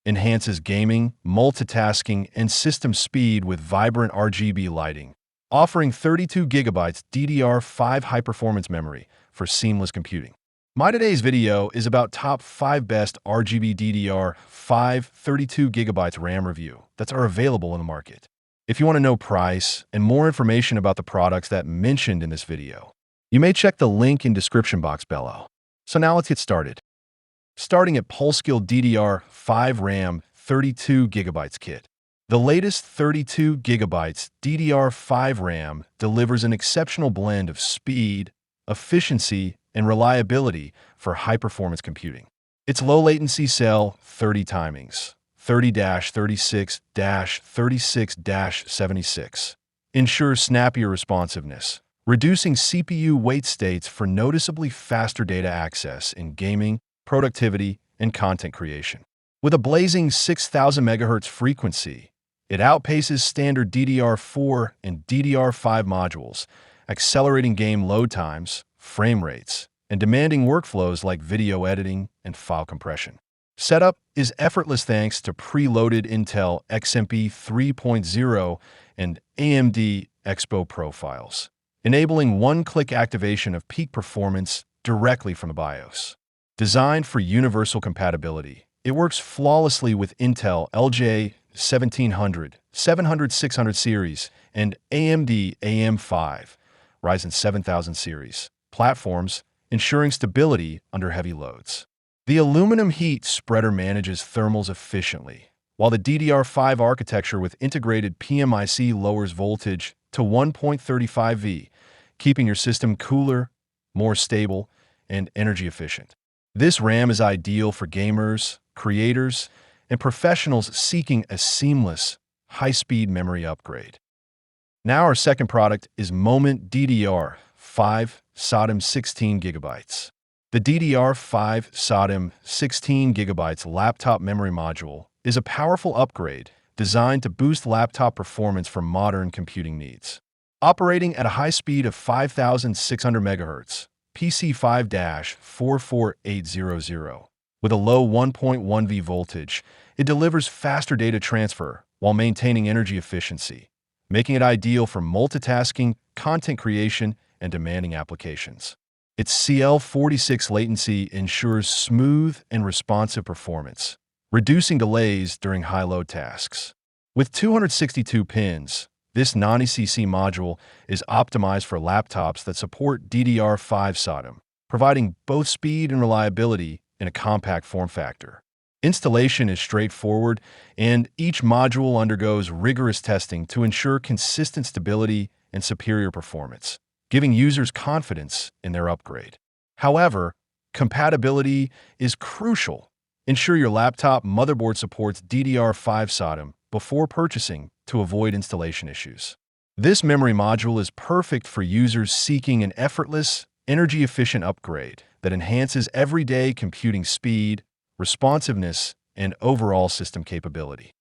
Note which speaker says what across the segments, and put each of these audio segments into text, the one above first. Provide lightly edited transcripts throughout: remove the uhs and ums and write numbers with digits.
Speaker 1: enhances gaming, multitasking, and system speed with vibrant RGB lighting, offering 32GB DDR5 high-performance memory for seamless computing. My today's video is about top 5 best RGB DDR5 32GB RAM review that are available in the market. If you want to know price and more information about the products that mentioned in this video, you may check the link in description box below. So now let's get started. Starting at Polskill DDR5 RAM 32GB kit. The latest 32GB DDR5 RAM delivers an exceptional blend of speed, efficiency, and reliability for high-performance computing. Its low-latency cell 30 timings, 30-36-36-76, ensures snappier responsiveness, reducing CPU wait states for noticeably faster data access in gaming, productivity, and content creation. With a blazing 6,000 MHz frequency, it outpaces standard DDR4 and DDR5 modules, accelerating game load times, frame rates, and demanding workflows like video editing and file compression. Setup is effortless thanks to preloaded Intel XMP 3.0 and AMD EXPO profiles, enabling one-click activation of peak performance directly from the BIOS. Designed for universal compatibility, it works flawlessly with Intel LJ 1700, 700-600 series, and AMD AM5, Ryzen 7000 series platforms, ensuring stability under heavy loads. The aluminum heat spreader manages thermals efficiently, while the DDR5 architecture with integrated PMIC lowers voltage to 1.35 V, keeping your system cooler, more stable, and energy efficient. This RAM is ideal for gamers, creators, and professionals seeking a seamless, high-speed memory upgrade. Now our second product is Moment DDR5 SODIMM 16GB. The DDR5 SODIMM 16GB laptop memory module is a powerful upgrade designed to boost laptop performance for modern computing needs. Operating at a high speed of 5,600 MHz, PC5-44800, with a low 1.1 V voltage, it delivers faster data transfer while maintaining energy efficiency, making it ideal for multitasking, content creation, and demanding applications. Its CL46 latency ensures smooth and responsive performance, reducing delays during high-load tasks. With 262 pins, this non-ECC module is optimized for laptops that support DDR5 SODIMM, providing both speed and reliability in a compact form factor. Installation is straightforward, and each module undergoes rigorous testing to ensure consistent stability and superior performance, giving users confidence in their upgrade. However, compatibility is crucial. Ensure your laptop motherboard supports DDR5 SODIMM before purchasing to avoid installation issues. This memory module is perfect for users seeking an effortless, energy-efficient upgrade that enhances everyday computing speed, responsiveness, and overall system capability.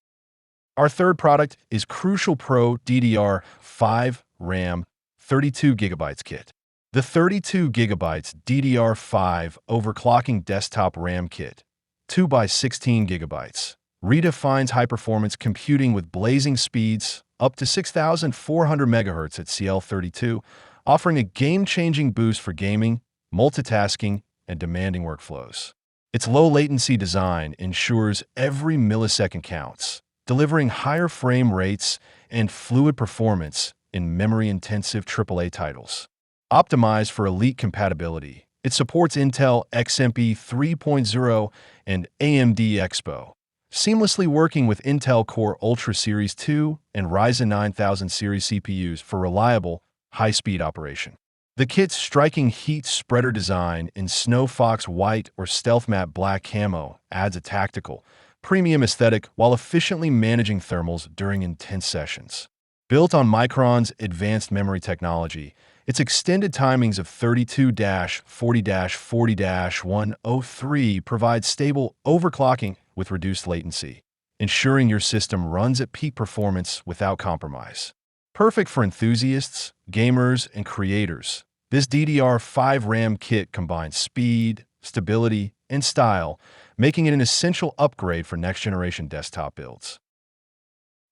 Speaker 1: Our third product is Crucial Pro DDR5 RAM 32GB kit. The 32GB DDR5 overclocking desktop RAM kit, 2x16GB, redefines high-performance computing with blazing speeds up to 6,400 MHz at CL32, offering a game-changing boost for gaming, multitasking, and demanding workflows. Its low-latency design ensures every millisecond counts, delivering higher frame rates and fluid performance in memory-intensive AAA titles. Optimized for elite compatibility, it supports Intel XMP 3.0 and AMD EXPO, seamlessly working with Intel Core Ultra Series 2 and Ryzen 9000 series CPUs for reliable, high-speed operation. The kit's striking heat spreader design in Snow Fox White or Stealth Matte Black camo adds a tactical, premium aesthetic while efficiently managing thermals during intense sessions. Built on Micron's advanced memory technology, its extended timings of 32-40-40-103 provide stable overclocking with reduced latency, ensuring your system runs at peak performance without compromise. Perfect for enthusiasts, gamers, and creators, this DDR5 RAM kit combines speed, stability, and style, making it an essential upgrade for next-generation desktop builds.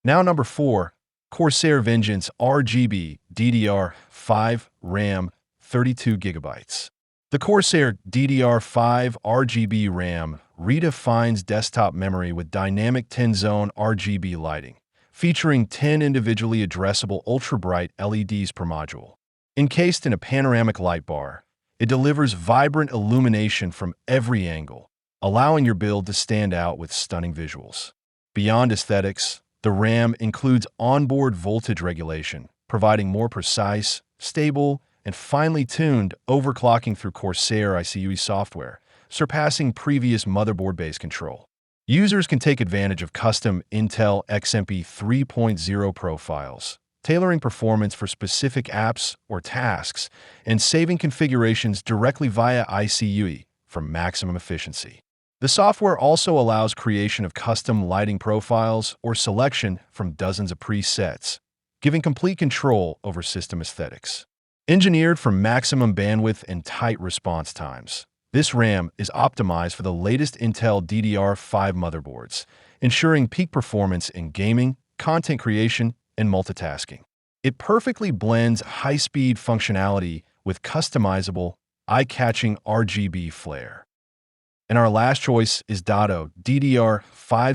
Speaker 1: Now number 4, Corsair Vengeance RGB DDR5 RAM 32GB. The Corsair DDR5 RGB RAM redefines desktop memory with dynamic 10-zone RGB lighting, featuring 10 individually addressable ultra-bright LEDs per module. Encased in a panoramic light bar, it delivers vibrant illumination from every angle, allowing your build to stand out with stunning visuals. Beyond aesthetics, the RAM includes onboard voltage regulation, providing more precise, stable, and finely tuned overclocking through Corsair ICUE software, surpassing previous motherboard-based control. Users can take advantage of custom Intel XMP 3.0 profiles, tailoring performance for specific apps or tasks, and saving configurations directly via ICUE for maximum efficiency. The software also allows creation of custom lighting profiles or selection from dozens of presets, giving complete control over system aesthetics. Engineered for maximum bandwidth and tight response times, this RAM is optimized for the latest Intel DDR5 motherboards, ensuring peak performance in gaming, content creation, and multitasking. It perfectly blends high-speed functionality with customizable, eye-catching RGB flair. And our last choice is Datto DDR5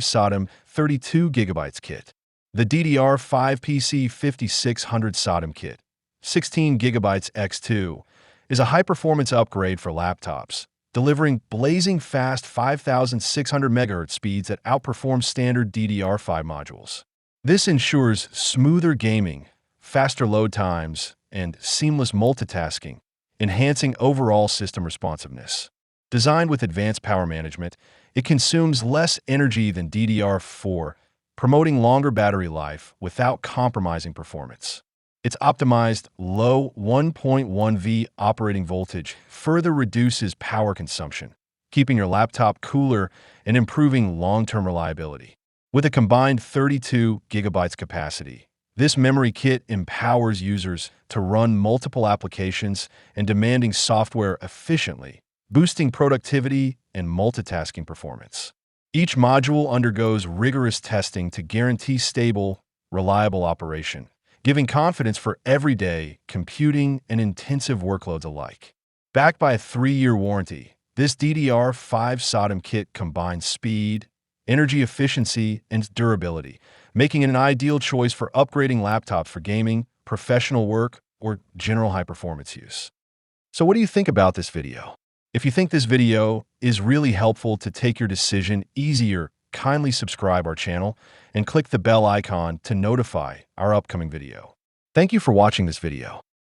Speaker 1: SODIMM 32GB kit. The DDR5 PC 5600 SODIMM kit, 16GB X2, is a high-performance upgrade for laptops, delivering blazing fast 5600 MHz speeds that outperform standard DDR5 modules. This ensures smoother gaming, faster load times, and seamless multitasking, enhancing overall system responsiveness. Designed with advanced power management, it consumes less energy than DDR4, promoting longer battery life without compromising performance. Its optimized low 1.1V operating voltage further reduces power consumption, keeping your laptop cooler and improving long-term reliability. With a combined 32 GB capacity, this memory kit empowers users to run multiple applications and demanding software efficiently, boosting productivity and multitasking performance. Each module undergoes rigorous testing to guarantee stable, reliable operation, giving confidence for everyday computing and intensive workloads alike. Backed by a 3-year warranty, this DDR5 SODIMM kit combines speed, energy efficiency, and durability, making it an ideal choice for upgrading laptops for gaming, professional work, or general high-performance use. So what do you think about this video? If you think this video is really helpful to take your decision easier, kindly subscribe our channel and click the bell icon to notify our upcoming video. Thank you for watching this video.